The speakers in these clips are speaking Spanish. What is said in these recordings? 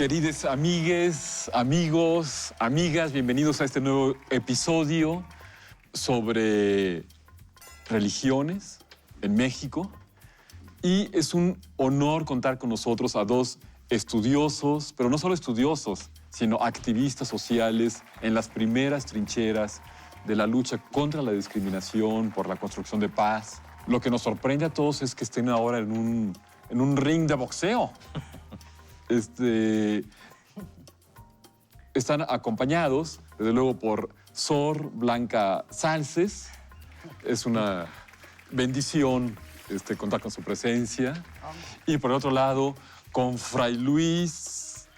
Queridos amigues, amigos, amigas, bienvenidos a este nuevo episodio sobre religiones en México. Y es un honor contar con nosotros a dos estudiosos, pero no solo estudiosos, sino activistas sociales en las primeras trincheras de la lucha contra la discriminación, por la construcción de paz. Lo que nos sorprende a todos es que estén ahora en un ring de boxeo. Están acompañados, desde luego, por Sor Blanca Salces. Es una bendición contar con su presencia. Y por el otro lado, con Fray Luis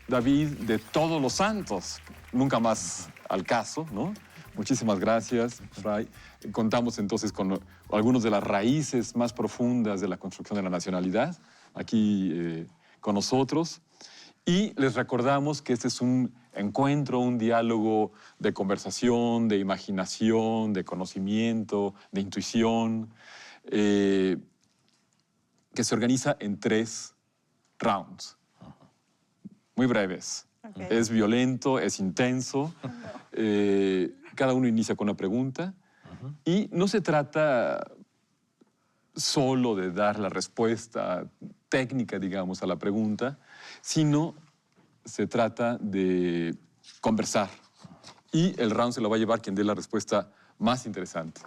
David de Todos los Santos. Nunca más al caso, ¿no? Muchísimas gracias, Fray. Contamos entonces con algunas de las raíces más profundas de la construcción de la nacionalidad aquí con nosotros. Y les recordamos que este es un encuentro, un diálogo de conversación, de imaginación, de conocimiento, de intuición, que se organiza en 3 rounds, muy breves. Okay. Es violento, es intenso. Cada uno inicia con una pregunta y no se trata solo de dar la respuesta técnica, digamos, a la pregunta, sino se trata de conversar. Y el round se lo va a llevar quien dé la respuesta más interesante.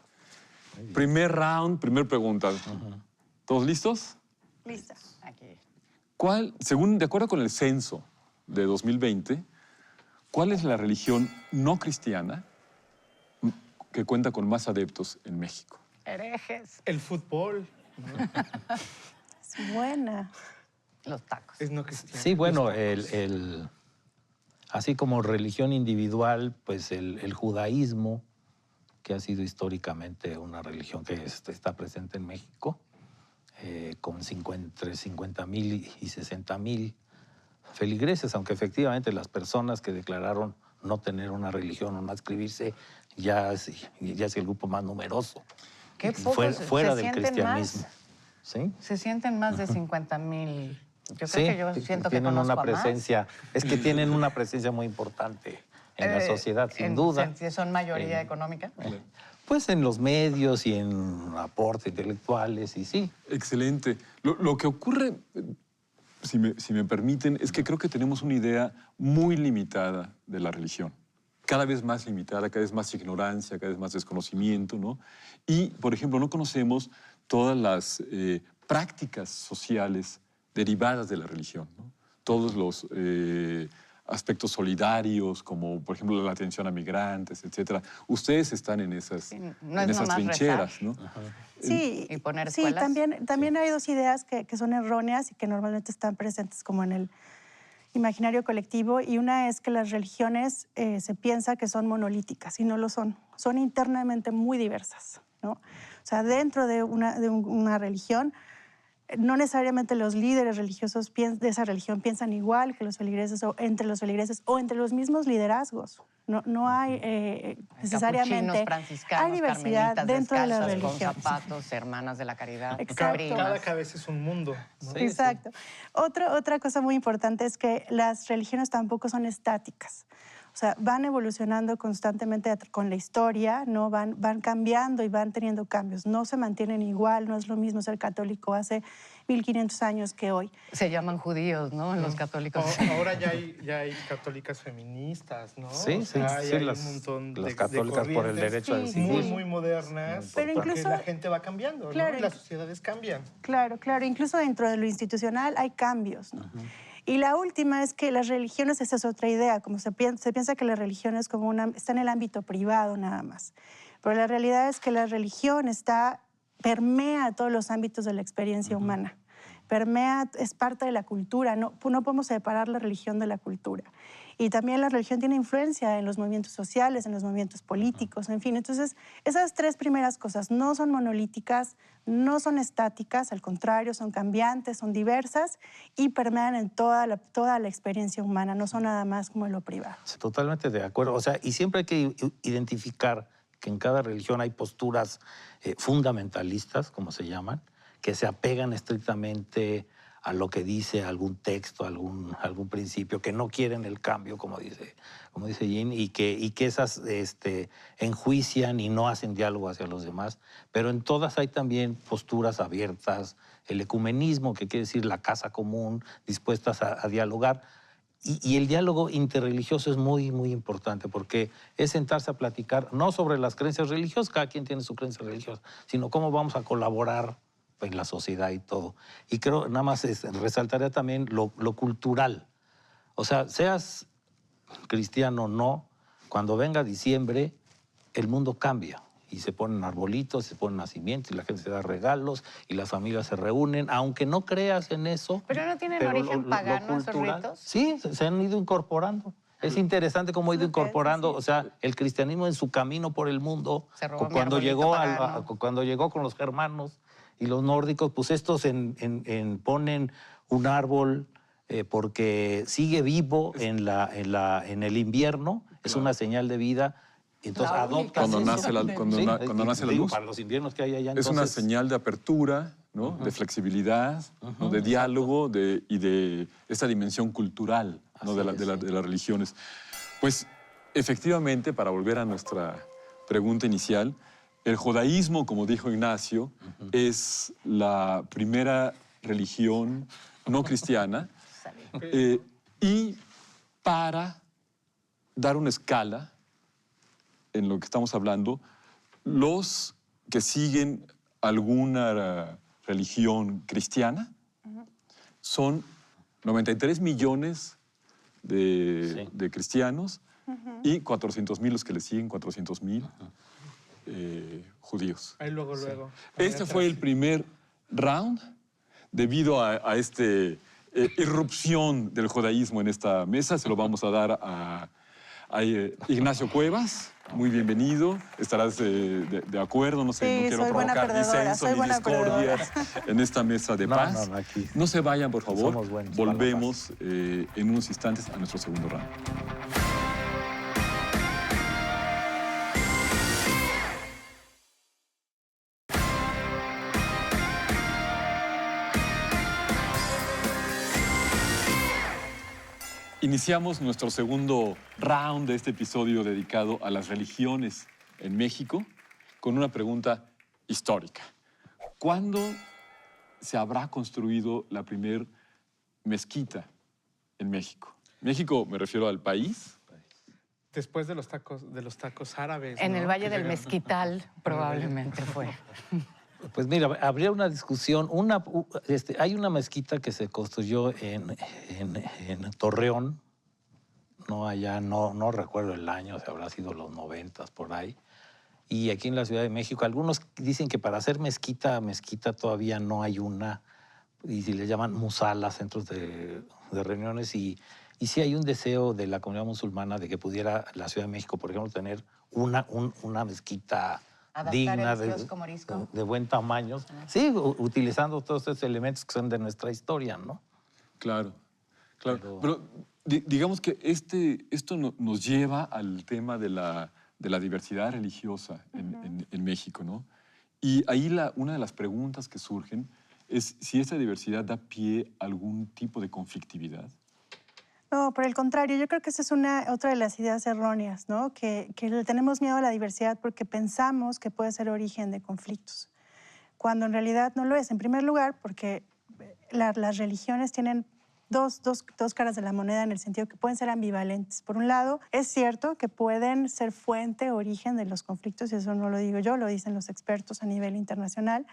Primer round, primera pregunta. ¿Todos listos? Listos. Aquí. De acuerdo con el censo de 2020, ¿cuál es la religión no cristiana que cuenta con más adeptos en México? Herejes. El fútbol. Es buena. Los tacos. Es no cristiano. Sí, bueno, así como religión individual, pues el judaísmo, que ha sido históricamente una religión que está presente en México, con entre 50,000 y 60,000 feligreses, aunque efectivamente las personas que declararon no tener una religión o no adscribirse ya es el grupo más numeroso. ¿Qué pocos fuera se del cristianismo. Más? ¿Sí? Se sienten más de 50,000. Yo sí, creo que yo siento que tienen conozco una presencia, más. Es que tienen una presencia muy importante en la sociedad, sin duda. ¿Son mayoría económica? Pues en los medios y en aportes intelectuales, y sí. Excelente. Lo que ocurre, si me permiten, es que creo que tenemos una idea muy limitada de la religión. Cada vez más limitada, cada vez más ignorancia, cada vez más desconocimiento, ¿no? Y, por ejemplo, no conocemos todas las prácticas sociales derivadas de la religión, ¿no? Todos los aspectos solidarios, como, por ejemplo, la atención a migrantes, etc. Ustedes están en esas, trincheras, ¿no? Sí, y poner escuelas. Sí, también hay dos ideas que son erróneas y que normalmente están presentes como en el imaginario colectivo, y una es que las religiones se piensa que son monolíticas, y no lo son. Son internamente muy diversas, ¿no? O sea, dentro de una religión, no necesariamente los líderes religiosos de esa religión piensan igual que los feligreses o entre los mismos liderazgos. No hay necesariamente... Hay diversidad dentro de la religión. Con zapatos, hermanas de la caridad. Exacto. Cada cabeza es un mundo, ¿no? Sí, exacto. Sí. Otra cosa muy importante es que las religiones tampoco son estáticas. O sea, van evolucionando constantemente con la historia, ¿no? Van cambiando y van teniendo cambios. No se mantienen igual, no es lo mismo ser católico hace 1500 años que hoy. Se llaman judíos, ¿no? Los católicos. Ahora ya hay católicas feministas, ¿no? Sí, o sea, hay un montón las de católicas por el derecho a decidir. Muy modernas, pero porque incluso, la gente va cambiando, claro, ¿no? Y las sociedades cambian. Claro. Incluso dentro de lo institucional hay cambios, ¿no? Y la última es que las religiones, esa es otra idea, como se piensa que la religión es como está en el ámbito privado nada más. Pero la realidad es que la religión permea todos los ámbitos de la experiencia humana. Es parte de la cultura, no podemos separar la religión de la cultura. Y también la religión tiene influencia en los movimientos sociales, en los movimientos políticos, en fin. Entonces, esas 3 primeras cosas no son monolíticas, no son estáticas, al contrario, son cambiantes, son diversas y permean en toda la experiencia humana, no son nada más como en lo privado. Totalmente de acuerdo. O sea, y siempre hay que identificar que en cada religión hay posturas fundamentalistas, como se llaman, que se apegan estrictamente a lo que dice algún texto, algún principio, que no quieren el cambio, como dice Jean, y que esas enjuician y no hacen diálogo hacia los demás. Pero en todas hay también posturas abiertas, el ecumenismo, que quiere decir la casa común, dispuestas a dialogar. Y el diálogo interreligioso es muy, muy importante, porque es sentarse a platicar no sobre las creencias religiosas, cada quien tiene su creencia religiosa, sino cómo vamos a colaborar en la sociedad y todo. Y creo, nada más resaltaría también lo cultural. O sea, seas cristiano o no, cuando venga diciembre, el mundo cambia. Y se ponen arbolitos, se ponen nacimientos, y la gente se da regalos, y las familias se reúnen, aunque no creas en eso. ¿Pero no tienen origen pagano esos ritos? Sí, se han ido incorporando. Es interesante cómo ha ido incorporando, o sea, el cristianismo en su camino por el mundo, cuando llegó con los germanos y los nórdicos, pues estos ponen un árbol porque sigue vivo en el invierno, es una señal de vida. Entonces adopta cuando nace la luz. Para los inviernos que hay allá. Es una señal de apertura, ¿no? De flexibilidad, ¿no? De diálogo y de esta dimensión cultural, ¿no? de las religiones. Pues efectivamente, para volver a nuestra pregunta inicial, el judaísmo, como dijo Ignacio, es la primera religión no cristiana y para dar una escala en lo que estamos hablando, los que siguen alguna religión cristiana son 93 millones de cristianos y 400,000 los que le siguen, 400,000 judíos. Ahí luego. Este fue el primer round debido a esta irrupción del judaísmo en esta mesa. Se lo vamos a dar a Ignacio Cuevas. Muy bienvenido. Estarás de acuerdo, no sé, Sí, no quiero soy buena provocar perdedora, disenso soy ni buena discordias en esta mesa de paz. No, aquí. No se vayan, por favor. Somos buenos, Volvemos en unos instantes a nuestro segundo round. Iniciamos nuestro segundo round de este episodio dedicado a las religiones en México con una pregunta histórica. ¿Cuándo se habrá construido la primer mezquita en México? México, me refiero al país. Después de los tacos árabes. En ¿no? el Valle Que del llegan- Mezquital probablemente fue. Pues mira, habría una discusión. Hay una mezquita que se construyó en Torreón, no recuerdo el año, se habrá sido los 90 por ahí. Y aquí en la Ciudad de México, algunos dicen que para hacer mezquita todavía no hay una, y si le llaman musalas, centros de reuniones, y sí hay un deseo de la comunidad musulmana de que pudiera la Ciudad de México, por ejemplo, tener una mezquita Adaptar digna, el kiosco morisco. de buen tamaño. Sí, utilizando todos estos elementos que son de nuestra historia, ¿no? Claro. Pero digamos que esto nos lleva al tema de la diversidad religiosa en México, ¿no? Y ahí una de las preguntas que surgen es si esa diversidad da pie a algún tipo de conflictividad. No, por el contrario, yo creo que esa es otra de las ideas erróneas, ¿no? Que le tenemos miedo a la diversidad porque pensamos que puede ser origen de conflictos, cuando en realidad no lo es. En primer lugar, porque las religiones tienen dos caras de la moneda en el sentido que pueden ser ambivalentes. Por un lado, es cierto que pueden ser fuente, origen de los conflictos, y eso no lo digo yo, lo dicen los expertos a nivel internacional,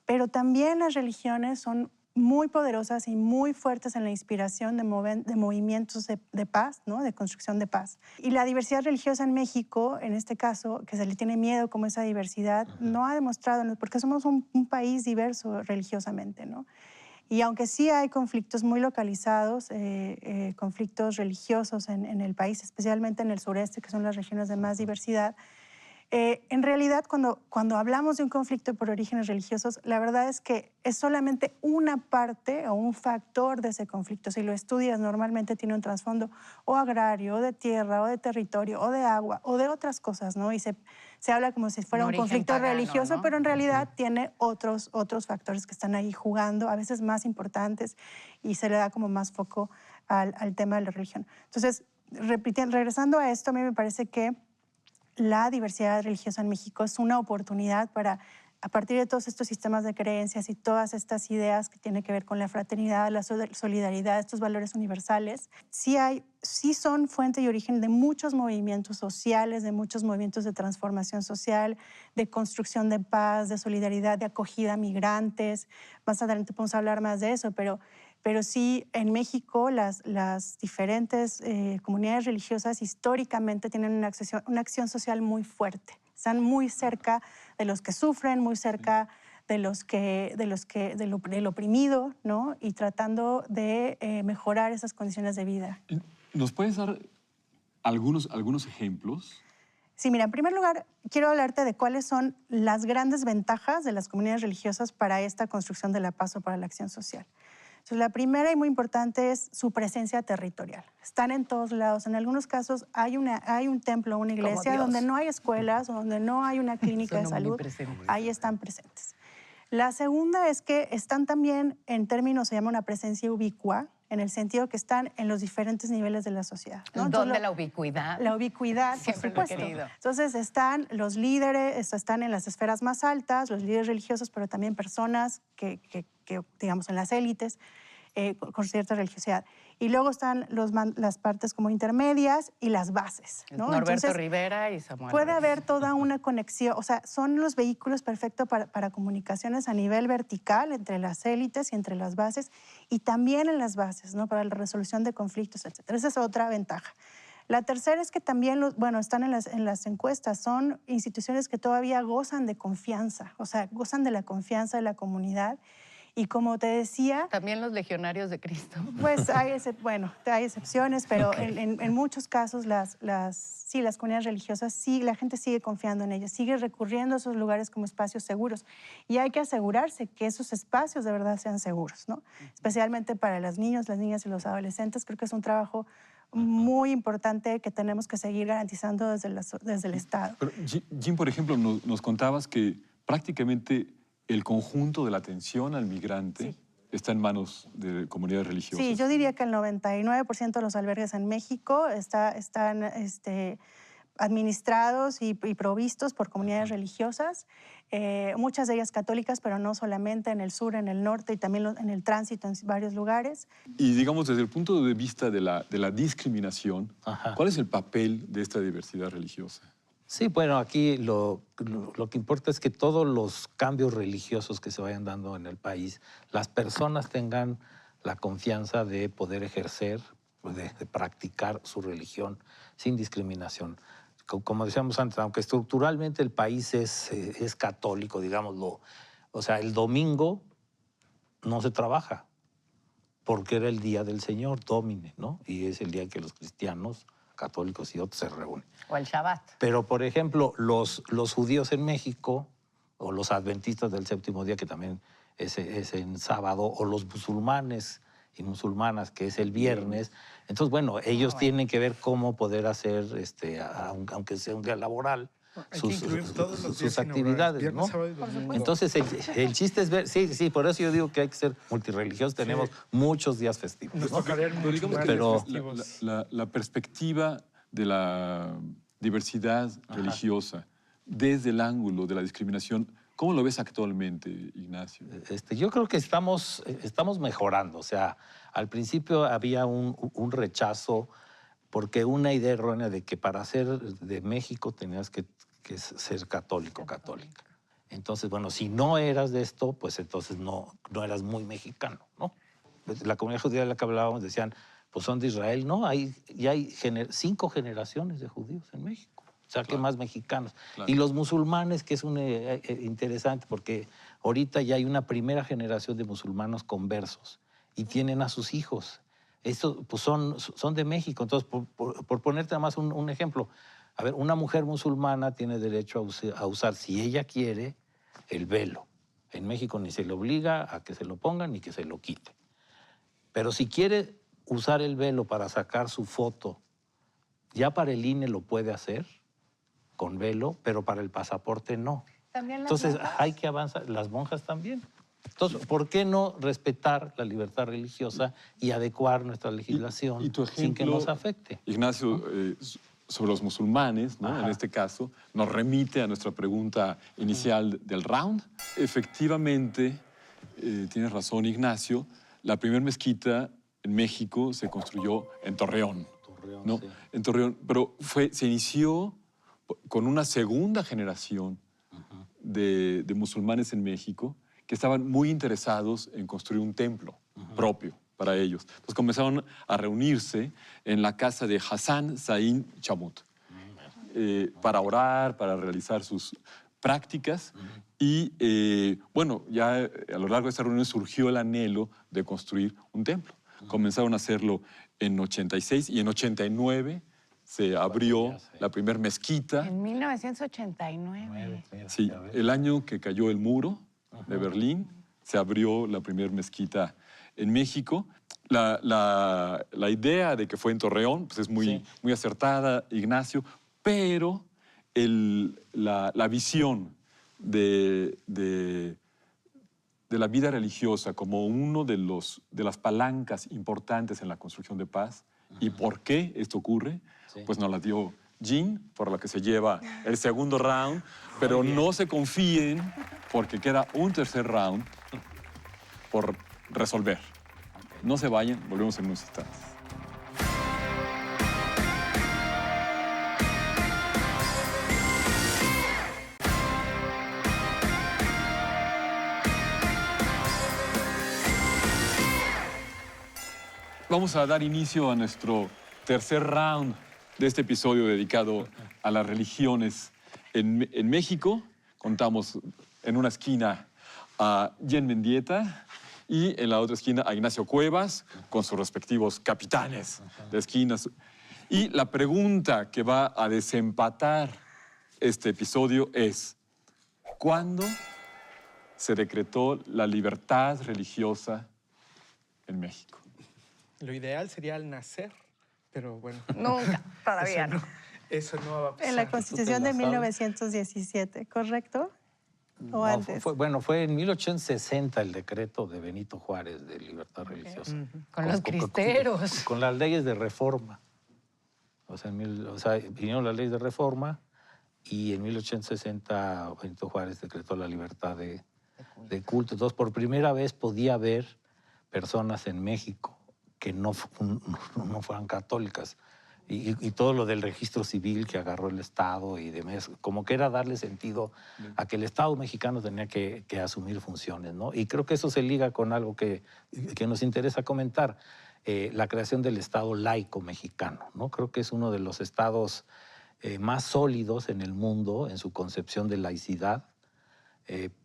pero también las religiones son muy poderosas y muy fuertes en la inspiración de movimientos de paz, ¿no? De construcción de paz. Y la diversidad religiosa en México, en este caso, que se le tiene miedo como esa diversidad, no ha demostrado, porque somos un país diverso religiosamente, ¿no? Y aunque sí hay conflictos muy localizados, conflictos religiosos en el país, especialmente en el sureste, que son las regiones de más diversidad, En realidad, cuando hablamos de un conflicto por orígenes religiosos, la verdad es que es solamente una parte o un factor de ese conflicto. Si lo estudias, normalmente tiene un trasfondo o agrario, o de tierra, o de territorio, o de agua, o de otras cosas, ¿no? Y se habla como si fuera un conflicto religioso, ¿no? Pero en realidad tiene otros factores que están ahí jugando, a veces más importantes, y se le da como más foco al tema de la religión. Entonces, regresando a esto, a mí me parece que la diversidad religiosa en México es una oportunidad para, a partir de todos estos sistemas de creencias y todas estas ideas que tienen que ver con la fraternidad, la solidaridad, estos valores universales, sí son fuente y origen de muchos movimientos sociales, de muchos movimientos de transformación social, de construcción de paz, de solidaridad, de acogida a migrantes. Más adelante podemos hablar más de eso, pero sí, en México las diferentes comunidades religiosas históricamente tienen una acción social muy fuerte. Están muy cerca de los que sufren, muy cerca del oprimido, ¿no? Y tratando de mejorar esas condiciones de vida. ¿Nos puedes dar algunos ejemplos? Sí, mira, en primer lugar, quiero hablarte de cuáles son las grandes ventajas de las comunidades religiosas para esta construcción de la paz o para la acción social. Entonces, la primera y muy importante es su presencia territorial. Están en todos lados. En algunos casos hay un templo, una iglesia donde no hay escuelas, donde no hay una clínica de salud. Ahí están presentes. La segunda es que están también, en términos, se llama una presencia ubicua, en el sentido que están en los diferentes niveles de la sociedad, ¿no? ¿Dónde la ubicuidad? La ubicuidad, siempre por supuesto. lo he querido. Entonces están los líderes, están en las esferas más altas, los líderes religiosos, pero también personas que digamos, en las élites, con cierta religiosidad. Y luego están las partes como intermedias y las bases, ¿no? Norberto Entonces, Rivera y Samuel puede Reyes. haber toda una conexión, o sea, son los vehículos perfectos para comunicaciones a nivel vertical entre las élites y entre las bases, y también en las bases, ¿no? Para la resolución de conflictos, etc. Esa es otra ventaja. La tercera es que también, están en las encuestas, son instituciones que todavía gozan de confianza, o sea, gozan de la confianza de la comunidad. Y como te decía... También los legionarios de Cristo. Pues hay excepciones, pero en muchos casos las comunidades religiosas, sí, la gente sigue confiando en ellas, sigue recurriendo a esos lugares como espacios seguros. Y hay que asegurarse que esos espacios de verdad sean seguros, ¿no? Especialmente para los niños, las niñas y los adolescentes. Creo que es un trabajo muy importante que tenemos que seguir garantizando desde el Estado. Pero, Jim, por ejemplo, nos contabas que prácticamente el conjunto de la atención al migrante está en manos de comunidades religiosas. Sí, yo diría que el 99% de los albergues en México están administrados y provistos por comunidades religiosas, muchas de ellas católicas, pero no solamente, en el sur, en el norte y también en el tránsito en varios lugares. Y digamos, desde el punto de vista de la discriminación, ¿cuál es el papel de esta diversidad religiosa? Sí, bueno, aquí lo que importa es que todos los cambios religiosos que se vayan dando en el país, las personas tengan la confianza de poder ejercer, de practicar su religión sin discriminación. Como decíamos antes, aunque estructuralmente el país es católico, digámoslo, o sea, el domingo no se trabaja porque era el día del Señor, Domine, ¿no? Y es el día en que los cristianos, católicos y otros se reúnen. O el Shabbat. Pero, por ejemplo, los judíos en México, o los adventistas del séptimo día, que también es en sábado, o los musulmanes y musulmanas, que es el viernes. Entonces, bueno, ellos tienen que ver cómo poder hacer, aunque sea un día laboral, sus actividades, ¿no? Entonces, el chiste es ver, sí, por eso yo digo que hay que ser multirreligiosos, tenemos muchos días festivos, ¿no? Pero la perspectiva de la diversidad religiosa desde el ángulo de la discriminación, ¿cómo lo ves actualmente, Ignacio? Yo creo que estamos mejorando. O sea, al principio había un rechazo porque una idea errónea de que para ser de México tenías que ser católica. Entonces, bueno, si no eras de esto, pues entonces no eras muy mexicano, ¿no? La comunidad judía de la que hablábamos decían, pues son de Israel. No, ya hay 5 generaciones de judíos en México. O sea, ¿qué más mexicanos? Claro. Y los musulmanes, que es interesante, porque ahorita ya hay una primera generación de musulmanos conversos y tienen a sus hijos. Estos pues son de México. Entonces, por ponerte nada más un ejemplo, A ver, una mujer musulmana tiene derecho a usar, si ella quiere, el velo. En México ni se le obliga a que se lo ponga ni que se lo quite. Pero si quiere usar el velo para sacar su foto, ya para el INE lo puede hacer con velo, pero para el pasaporte no. ¿También las Entonces monjas? hay que avanzar, las monjas también. Entonces, ¿por qué no respetar la libertad religiosa y adecuar nuestra legislación y tu sin que ejemplo, nos afecte? Ignacio, sobre los musulmanes, ¿no? En este caso, nos remite a nuestra pregunta inicial del round. Efectivamente, tienes razón, Ignacio, la primera mezquita en México se construyó en Torreón. ¿No? Sí. En Torreón, pero se inició con una segunda generación de musulmanes en México que estaban muy interesados en construir un templo propio para ellos. Entonces comenzaron a reunirse en la casa de Hassan Sain Chamut para orar, para realizar sus prácticas. Y bueno, ya a lo largo de esa reunión surgió el anhelo de construir un templo. Comenzaron a hacerlo en 86 y en 89 se abrió la primera mezquita. En 1989. Sí, el año que cayó el muro de Berlín, se abrió la primera mezquita en México. La idea de que fue en Torreón pues es muy acertada, Ignacio, pero la visión de la vida religiosa como uno de las palancas importantes en la construcción de paz y por qué esto ocurre, pues nos la dio Jean, por la que se lleva el segundo round, pero no se confíen porque queda un tercer round por resolver. No se vayan, volvemos en unos instantes. Vamos a dar inicio a nuestro tercer round de este episodio dedicado a las religiones en México. Contamos en una esquina a Jen Mendieta y en la otra esquina a Ignacio Cuevas con sus respectivos capitanes de esquinas. Y la pregunta que va a desempatar este episodio es: ¿cuándo se decretó la libertad religiosa en México? Lo ideal sería al nacer, pero bueno. Nunca, todavía no. Eso no va a pasar. En la Constitución de 1917, ¿correcto? ¿O antes? Fue en 1860 el decreto de Benito Juárez de libertad religiosa. Con los cristeros. Con las leyes de reforma. O sea, vinieron las leyes de reforma y en 1860 Benito Juárez decretó la libertad de culto. Entonces, por primera vez podía haber personas en México que no fueran católicas. Y todo lo del registro civil que agarró el Estado y demás, como que era darle sentido a que el Estado mexicano tenía que asumir funciones, ¿no? Y creo que eso se liga con algo que nos interesa comentar, la creación del Estado laico mexicano, ¿no? Creo que es uno de los estados más sólidos en el mundo en su concepción de laicidad,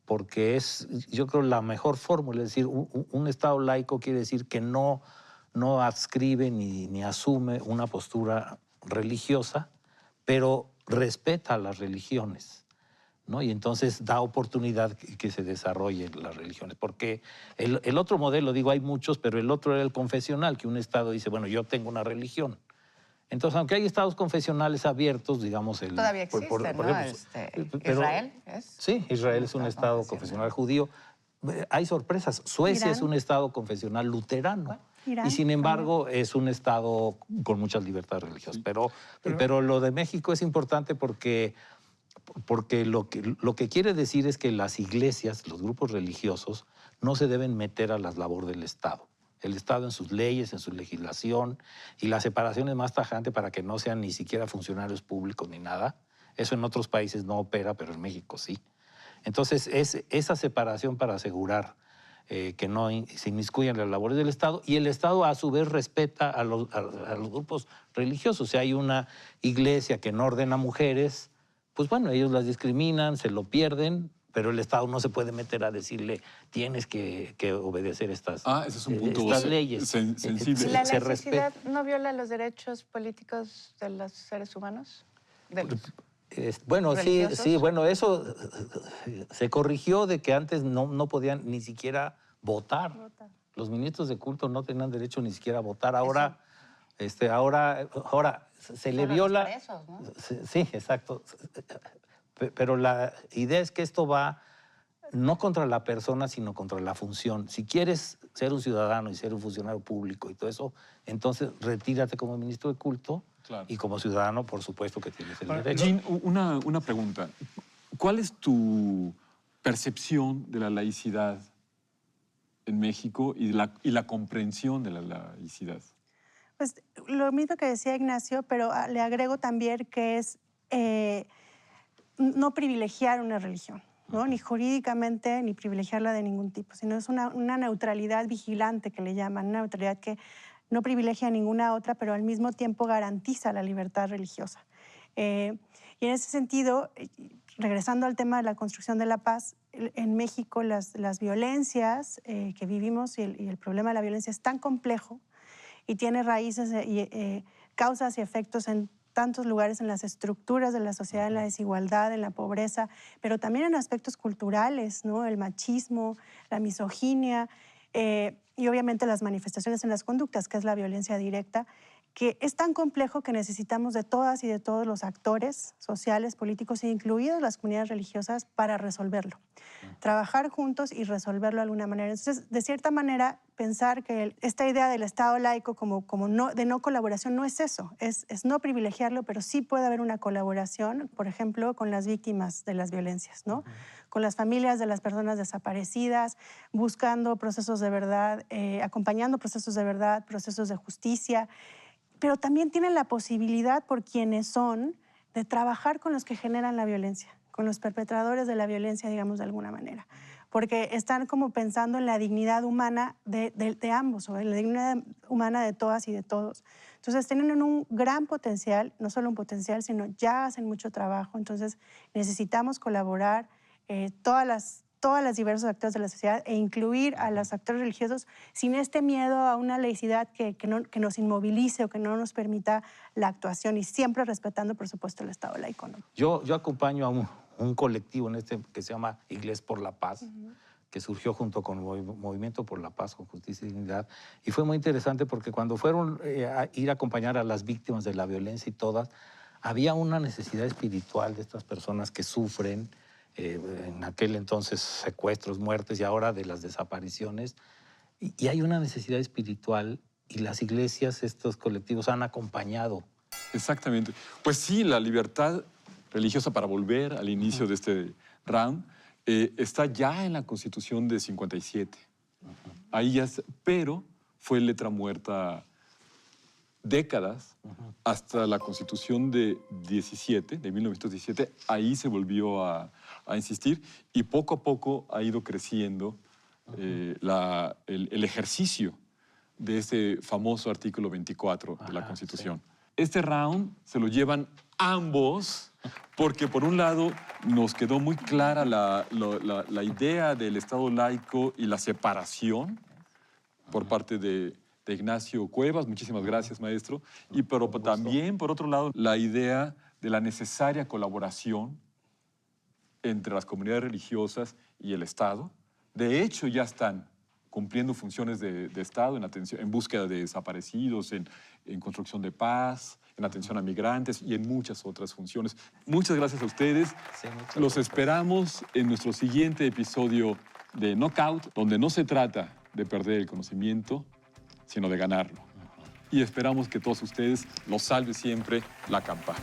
porque es, yo creo, la mejor fórmula. Es decir, un Estado laico quiere decir que no adscribe ni asume una postura religiosa, pero respeta a las religiones, ¿no? Y entonces da oportunidad que se desarrollen las religiones. Porque el otro modelo, digo, hay muchos, pero el otro era el confesional, que un Estado dice, bueno, yo tengo una religión. Entonces, aunque hay estados confesionales abiertos, digamos... Todavía existe, por ¿no? ejemplo, pero, ¿Israel es? Sí, Israel es un estado confesional judío. Hay sorpresas. Suecia es un estado confesional luterano. Irán, y sin embargo es un estado con muchas libertades religiosas. Pero lo de México es importante porque lo que quiere decir es que las iglesias, los grupos religiosos, no se deben meter a la labor del Estado. El Estado en sus leyes, en su legislación, y la separación es más tajante para que no sean ni siquiera funcionarios públicos ni nada. Eso en otros países no opera, pero en México sí. Entonces, es esa separación para asegurar que no se inmiscuyan las labores del Estado, y el Estado a su vez respeta a los grupos religiosos. Si hay una iglesia que no ordena mujeres, pues bueno, ellos las discriminan, se lo pierden, pero el Estado no se puede meter a decirle tienes que obedecer estas, ese es un punto estas leyes. sensible. ¿Y la Se laicidad respeta. no viola los derechos políticos de los seres humanos? de los Bueno, religiosos? sí, bueno, eso se corrigió de que antes no podían ni siquiera votar. Los ministros de culto no tenían derecho ni siquiera a votar. Ahora, ahora se le Solo los viola. presos, ¿no? Sí, exacto. Pero la idea es que esto va no contra la persona, sino contra la función. Si quieres ser un ciudadano y ser un funcionario público y todo eso, entonces retírate como ministro de culto. Claro. Y como ciudadano, por supuesto que tienes el Ahora, derecho. Jean, una pregunta. ¿Cuál es tu percepción de la laicidad en México y la comprensión de la laicidad? Pues lo mismo que decía Ignacio, pero le agrego también que es no privilegiar una religión, ¿no? Ni jurídicamente, ni privilegiarla de ningún tipo, sino es una neutralidad vigilante que le llaman, una neutralidad que no privilegia a ninguna otra, pero al mismo tiempo garantiza la libertad religiosa. Y en ese sentido, regresando al tema de la construcción de la paz, en México las violencias que vivimos y el problema de la violencia es tan complejo y tiene raíces y causas y efectos en tantos lugares, en las estructuras de la sociedad, en la desigualdad, en la pobreza, pero también en aspectos culturales, ¿no? El machismo, la misoginia y obviamente las manifestaciones en las conductas, que es la violencia directa, que es tan complejo que necesitamos de todas y de todos los actores sociales, políticos, incluidas las comunidades religiosas, para resolverlo. Trabajar juntos y resolverlo de alguna manera. Entonces, de cierta manera, pensar que esta idea del Estado laico de no colaboración no es eso, es no privilegiarlo, pero sí puede haber una colaboración, por ejemplo, con las víctimas de las violencias, ¿no? Con las familias de las personas desaparecidas, buscando procesos de verdad, acompañando procesos de verdad, procesos de justicia, pero también tienen la posibilidad, por quienes son, de trabajar con los que generan la violencia, con los perpetradores de la violencia, digamos, de alguna manera. Porque están como pensando en la dignidad humana de ambos, o en la dignidad humana de todas y de todos. Entonces tienen un gran potencial, no solo un potencial, sino ya hacen mucho trabajo. Entonces necesitamos colaborar todas las diversos actores de la sociedad e incluir a los actores religiosos sin este miedo a una laicidad que nos inmovilice o que no nos permita la actuación, y siempre respetando, por supuesto, el Estado laico, ¿no? Yo acompaño a un colectivo que se llama Iglesia por la Paz, que surgió junto con el Movimiento por la Paz, con Justicia y Dignidad. Y fue muy interesante porque cuando fueron a ir a acompañar a las víctimas de la violencia y todas, había una necesidad espiritual de estas personas que sufren, en aquel entonces secuestros, muertes y ahora de las desapariciones. Y hay una necesidad espiritual y las iglesias, estos colectivos han acompañado. Exactamente. Pues sí, la libertad religiosa, para volver al inicio de este round, está ya en la Constitución de 57. Ahí ya, pero fue letra muerta décadas hasta la Constitución de 1917. Ahí se volvió a insistir y poco a poco ha ido creciendo el ejercicio de ese famoso artículo 24 de la Constitución. Sí. Este round se lo llevan ambos porque, por un lado, nos quedó muy clara la idea del Estado laico y la separación por parte de Ignacio Cuevas. Muchísimas gracias, maestro. Y pero también, por otro lado, la idea de la necesaria colaboración entre las comunidades religiosas y el Estado. De hecho, ya están cumpliendo funciones de Estado en búsqueda de desaparecidos, en construcción de paz, en atención a migrantes y en muchas otras funciones. Muchas gracias a ustedes. Sí, los esperamos en nuestro siguiente episodio de Knockout, donde no se trata de perder el conocimiento, sino de ganarlo. Y esperamos que todos ustedes los salve siempre la campana.